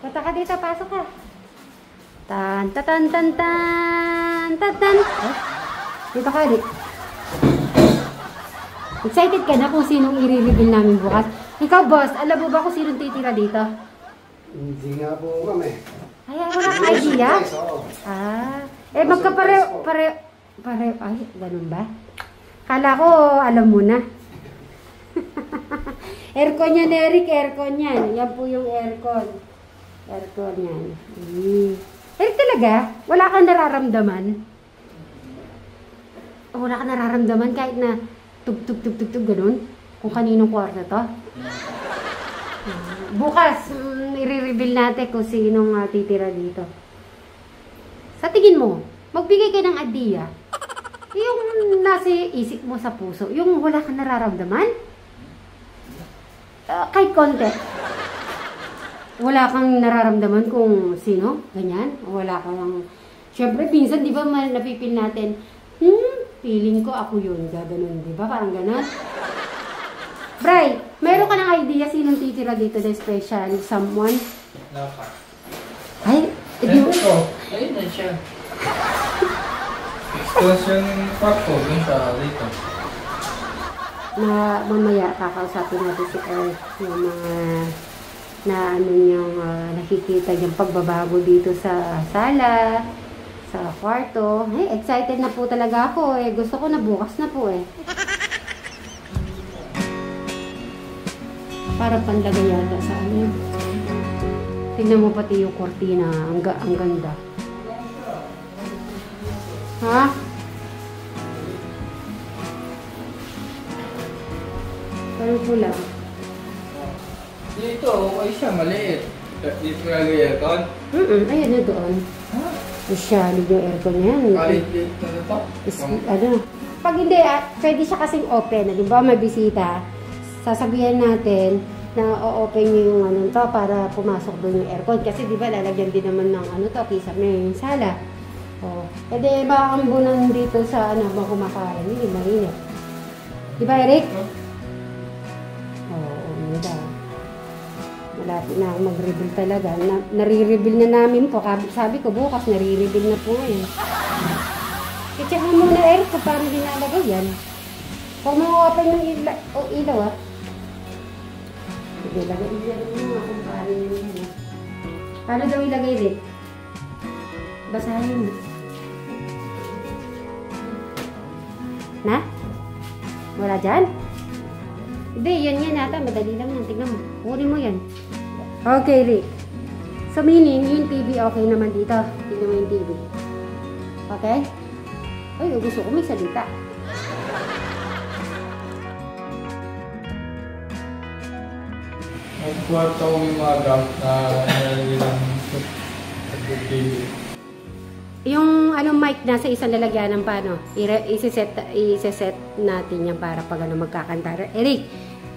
Punta ka dito, pasok ka. Tan, tatan, tan, tan, tan. Dito ka, Rick. Excited ka na kung sinong i-reveal namin bukas? Ikaw, boss, alam mo ba kung sinong titira dito? Hindi nga po kami. Ay, wala kang idea? Magkapareho, ay, ganun ba? Kala ko, alam mo na. Aircon yan, Eric, aircon yan. Yan po yung aircon. Aircon yan. Eric talaga, wala kang nararamdaman? Wala kang nararamdaman kahit na tug-tug-tug-tug ganun? Kung kaninong kwarto to? Bukas, i-reveal natin kung sinong titira dito. Sa tingin mo, magbigay ka ng idea. Yung nasa isip mo sa puso, yung wala kang nararamdaman? Kahit konti. Wala kang nararamdaman kung sino, ganyan. Wala kang... Siyempre, minsan, di ba, napipil natin, feeling ko ako yun, gaganon, di ba? Parang ganon. Bray, meron ka ng idea sinong titira dito na special someone? Dapat. Ay, ayun na siya. Expression kwarto, dun sa dito. Na mamaya kakausapin natin si Earth yung mga na ano niyang nakikita niyang pagbabago dito sa sala, sa kwarto. Ay, excited na po talaga ako eh. Gusto ko na bukas na po eh. Para panlagay yata sa ano. Tingnan mo pati yung kortina. Ang ganda. Ha? Parang pula. Dito, okay siya, maliit. Dito nalagay aircon? Ayun na doon. Masyado yung aircon niya. Maliit na ito? Ano? Pag hindi, pwede siya kasing open. Di ba, may bisita. Sasabihan natin na o-open nyo yung ano to para pumasok doon yung aircon. Kasi di ba, lalagyan din naman ng ano to, kisame yung sala. O, pwede ba ang bunan dito sa ano, mga kumakain? Hindi, mainit. Di ba, Eric? Malapit na ako mag-reveal talaga. Nare-reveal na namin po. Sabi ko bukas, nare-reveal na po ngayon. I-check mo muna, Eric, kung paano dinalagay yan. Huwag mo open yung ilaw, ah. Sige, lagay mo kung paano yun. Paano daw ilagay, Rick? Basahin mo. Na? Wala dyan? Hindi, yan yata. Madali lang yan. Tignan mo. Kunin mo yan. Okay, Rick. So, meaning, yung TV okay naman dito. Tignan mo yung TV. Okay? Ay, gusto ko may salita. Nagkwarto ko yung mga gamit na nalagay ng TV. Yung anong mic nasa isang lalagyan ng paano? I-set natin yan para pag ano magkakanta. Eric,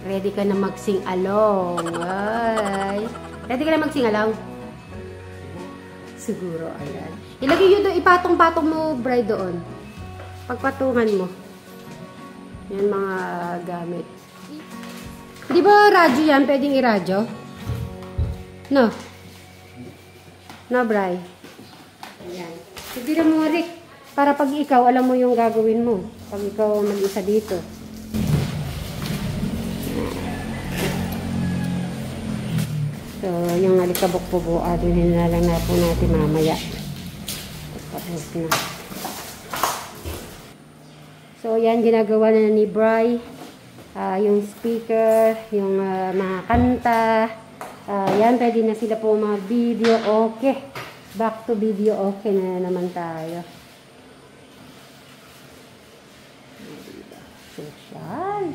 ready ka na mag-sing along. Ay. Ready ka na mag-sing along? Siguro, ayan. Ilagay yun doon, ipatong-patong mo, Bri, doon. Pagpatungan mo. Yan mga gamit. Di ba radyo yan? Pwedeng i-radyo? No? No, Bri? Ayan. Sige mo, Rick. Para pag ikaw, alam mo yung gagawin mo. Pag ikaw mag-isa dito. So, yung alikabok po po, adunin na lang na po natin mamaya. Tapos na. So, yan, ginagawa na ni Bri. Yung speaker, yung mga kanta. Yan, pwede na sila po mga video. Okay. Back to video, okay na naman tayo. Social.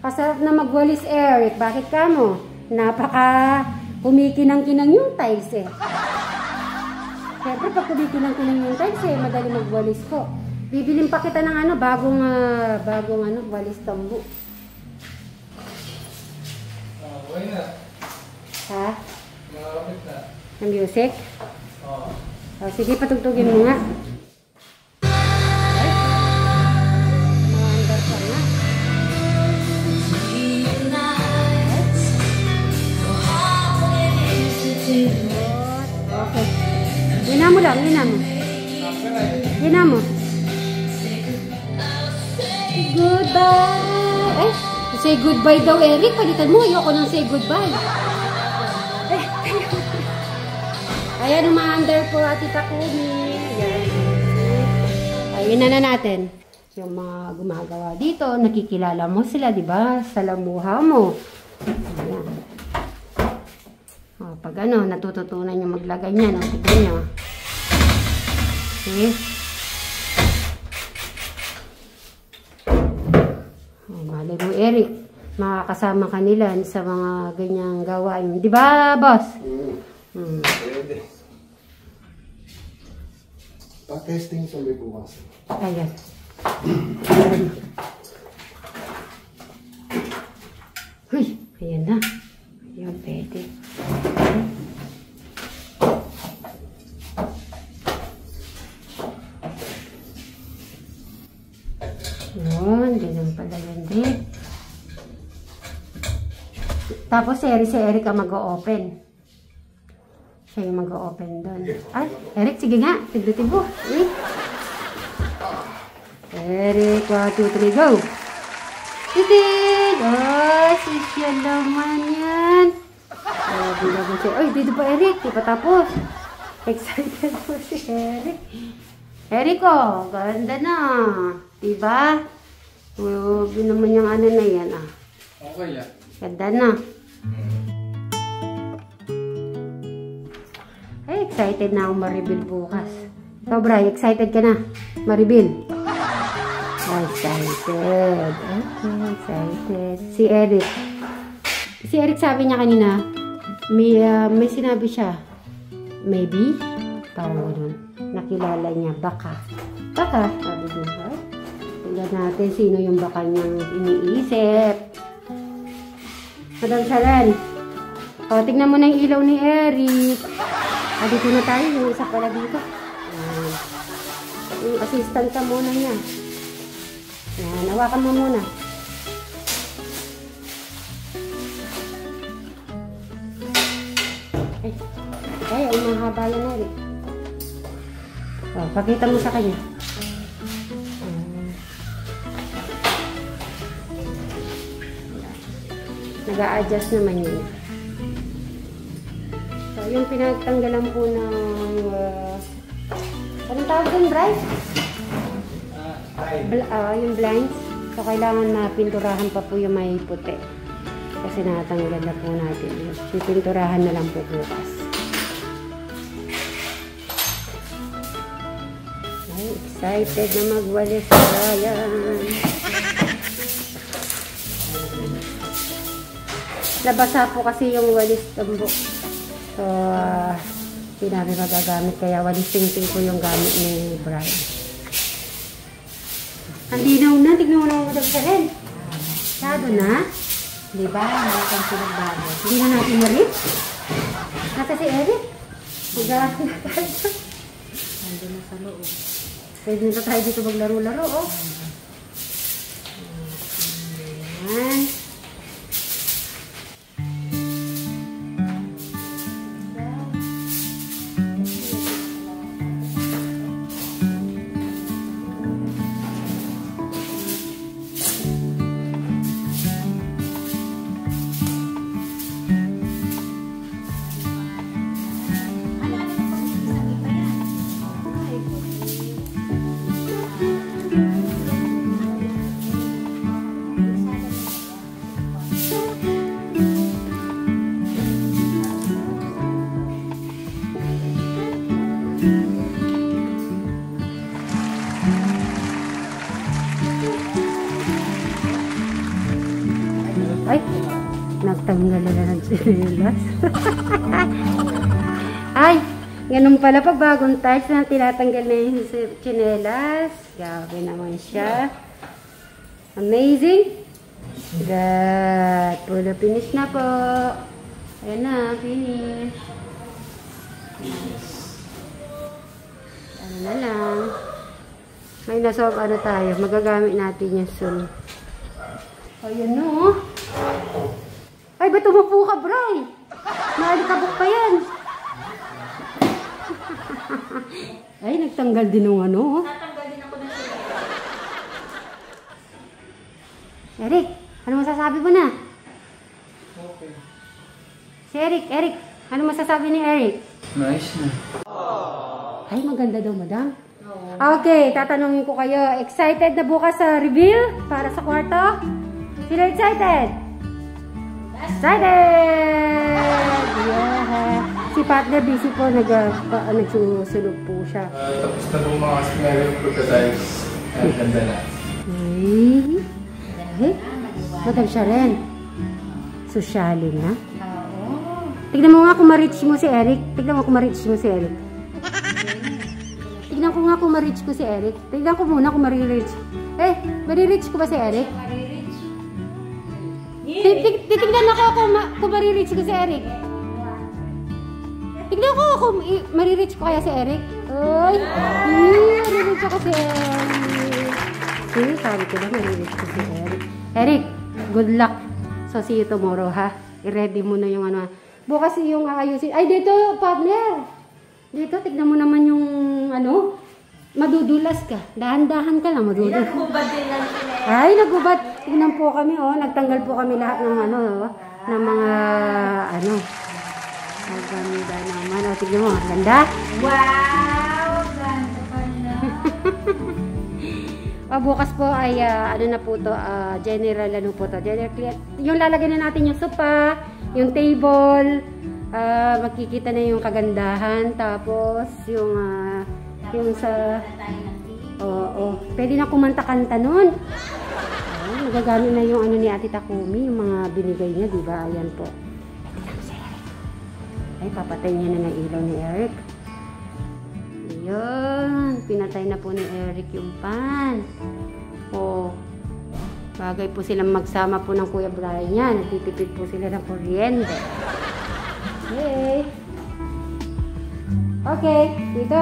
Kasarap na magwalis, Eric. Bakit ka mo? Napaka kumikinang-kinang yung tiles eh. Siyempre, pag kumikinang-kinang yung tiles eh, madali magwalis ko. Bibilin pa kita ng ano, bagong ano, walis tambo. Okay na. Ha? Malapit na. Ng music? Oo. Oh, sige, patugtugin mo nga. Maandar ka nga. Hina mo lang, hina mo. Hina mo. Goodbye. Eh, say goodbye daw, Eric. Palitan mo. Ayoko nang say goodbye. Ayan, umaandar po at Tita Kumi. Ayan. Ayun na natin. Yung mga gumagawa dito, nakikilala mo sila, di ba? Sa lamuha mo. Ayan. O, pag ano, natututunan nyo maglagay niya, no? Tignan nyo. Okay. O, malay mo, Eric. Makakasama ka nila sa mga ganyang gawain. Di ba, boss? Pwede. Pa-testing sa may bukas. Ayan. Uy, ayan na. Ayan, pwede. Ayan, ganyan pala yan din. Tapos si Eric ang mag-o-open. Siya yung mag-o-open doon. Ay, Eric, sige nga. Tigdutin mo. Eric, 1, 2, 3, go! Titig! Oh, siya naman yan. Ay, dito pa Eric. Di pa tapos. Excited po si Eric. Eric, oh, ganda na. Diba? Huwag naman yung ano na yan, ah. Okay, yeah. Ganda na. Ay, excited na akong ma-reveal bukas. Ikaw, Bri, excited ka na? Ma-reveal? Excited. Okay, excited. Si Eric. Si Eric sabi niya kanina, may sinabi siya. Maybe? Parang gano'n. Nakilala niya. Baka. Baka, sabi niya. Tingnan natin sino yung baka niyang iniisip. Madam Sharon. O, tignan mo na yung ilaw ni Eric. Dito na tayo. Yung isa pala dito. Yung assistant ka muna niya. Yan, hawakan mo muna. Ay, ay, mahaba yan na rin. O, pakita mo sa kanya. Nag-a-adjust naman yun. So, yung pinagtanggalan po ng anong tawag dun, Bryce? Yung blinds. So, kailangan na pinturahan pa po yung may puti. Kasi natanggal na po natin. So, pinturahan na lang po bukas. Ay, excited na magwalis sa Ryan. Nabasa po kasi yung walis tumbok. So, hindi namin magagamit. Kaya walis ting-ting po yung gamit ni Brian. Ang dinaw na. Tignan mo na mo sa rin. Sado na. Diba? Nakakang pinagbago. Hindi na natin ma-rip. Nasa si Eric. Mag-aaral na tayo. Nandun na sa loob. Pwede na tayo dito maglaro-laro. Oh. Ayan. Ay, nagtanggal na ng tsinelas. Ay, ganun pala pag bagong tiles na tinatanggal na yung tsinelas. Grabe naman siya. Amazing. That. Pula finish na po. Ayan na, finish. Ano na lang. May nasa ano tayo. Magagamit natin yung soon. Ayan no. Ay, ba't umupo ka, Bray? Naalikabok pa yan. Ay, nagtanggal din ng ano. Tatanggal din ako ng sila. Eric, ano masasabi mo na? Okay. Si Eric, ano masasabi ni Eric? Nice na. Ay, maganda daw, madam. Okay, tatanungin ko kayo. Excited na bukas sa reveal para sa kwarto? Sino excited? Excited! Yeah. Si partner busy po, nagsusulog po siya. Tapos na po mga scenario prototypes. Ang ganda na. Ay, madam siya rin. Sosyalin na. Oo. Tignan mo nga kung ma-reach mo si Eric. Tignan ko nga kung ma-reach ko si Eric. Tignan ko muna kung ma-reach. Ma-reach ko ba si Eric? Maririch. Titignan ako kung ma-reach ko si Eric. Tignan ko kung ma-reach ko kaya si Eric. Ay! Ma-reach ko si Eric. Sige, sabi ko na ma-reach ko si Eric. Eric, good luck. So, see you tomorrow, ha? I-ready mo na yung ano. Bukas yung aayusin. Ay, dito, partner! Dito, tignan mo naman yung ano, madudulas ka. Dahan-dahan ka lang, madudulas. Nagubad din lang sila. Ay, nagubad. Tignan po kami, oh. Nagtanggal po kami lahat ng ano, oh. Ng mga, ano. Maganda naman. Oh, tignan mo, ganda. Wow! Ganda pala. Bukas po ay, ano na po to, general, ano po to. General clear. Yung lalagyan na natin yung sopa, yung table, makikita na yung kagandahan, tapos yung sa pwede na kumanta-kanta nun. Nagagamit na yung ano ni Ate Takumi, yung mga binigay niya, di ba? Ayan po. Ay, papatay niya na ng ilaw ni Eric. Ayun, pinatay na po ni Eric yung pan. Bagay po silang magsama po ng Kuya Brian niya. Nagtitipid po sila ng kuryente. Okay, dito.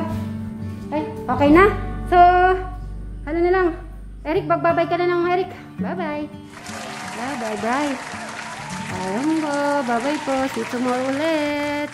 Ay, okay na. So, ano na lang. Eric, bagbabay ka na ng Eric. Bye-bye. Bye-bye, bye. Ayan po. Bye-bye po. See you tomorrow ulit.